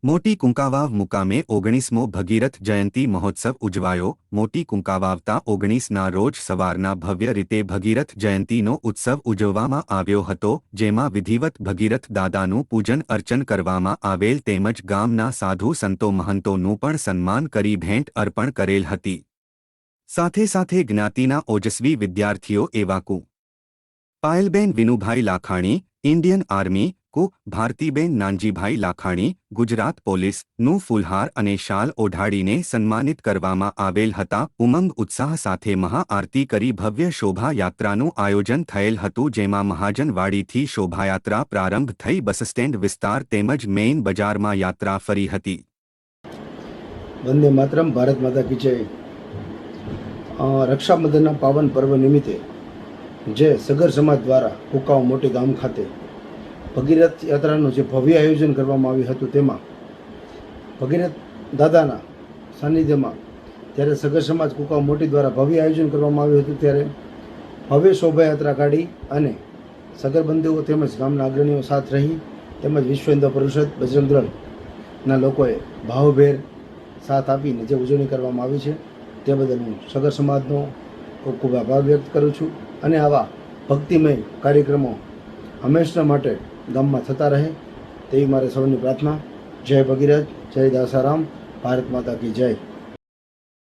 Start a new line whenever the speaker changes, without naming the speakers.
મોટી કુંકાવાવ મુકામે 19મો ભગીરથ જયંતી મહોત્સવ ઉજવાયો। મોટી કુંકાવાવતા 19ના રોજ સવારના ભવ્ય રીતે ભગીરથ જયંતીનો ઉત્સવ ઉજવવામાં આવ્યો હતો, જેમાં વિધિવત ભગીરથ દાદાનું પૂજન અર્ચન કરવામાં આવેલ તેમજ ગામના સાધુ સંતો મહંતોનું પણ સન્માન કરી ભેટ અર્પણ કરેલ હતી। સાથે સાથે જ્ઞાતિના ઓજસ્વી વિદ્યાર્થીઓ એવા કુ પાયલબેન વિનુભાઈ લાખાણી, ઇન્ડિયન આર્મી કુ ભારતીબેન નાનજીભાઈ લાખાણી, ગુજરાત પોલીસ નું ફૂલહાર અને શાલ ઓઢાડીને સન્માનિત કરવામાં આવેલ હતા। ઉમંગ ઉત્સાહ સાથે મહાઆરતી કરી ભવ્ય શોભાયાત્રાનું આયોજન થયેલ હતું, જેમાં મહાજનવાડીથી શોભાયાત્રા પ્રારંભ થઈ બસ સ્ટેન્ડ વિસ્તાર તેમજ મેઇન બજારમાં યાત્રા ફરી હતી।
વંદે માતરમ, ભારત માતા કી જય। રક્ષાબંધનના પાવન પર્વ નિમિત્તે જે સગર સમાજ દ્વારા કુકાવ મોટી ગામ ખાતે ભગીરથ યાત્રાનું જે ભવ્ય આયોજન કરવામાં આવ્યું હતું, તેમાં ભગીરથ દાદાના સાનિધ્યમાં જ્યારે સગર સમાજ કુકાવ મોટી દ્વારા ભવ્ય આયોજન કરવામાં આવ્યું હતું, ત્યારે ભવ્ય શોભાયાત્રા કાઢી અને સગરબંધુઓ તેમજ ગામના અગ્રણીઓ સાથ રહી તેમજ વિશ્વ હિન્દુ પરિષદ બજરંગ દળના લોકોએ ભાવભેર સાથ આપીને જે ઉજવણી કરવામાં આવી છે, તે બદલ હું સગર સમાજનો ખૂબ ખૂબ આભાર વ્યક્ત કરું છું અને આવા ભક્તિમય કાર્યક્રમો હંમેશા માટે ગામમાં થતા રહે તેવી મારે સૌની પ્રાર્થના। જય ભગીરથ, જય દાસારામ, ભારત માતા કી જય।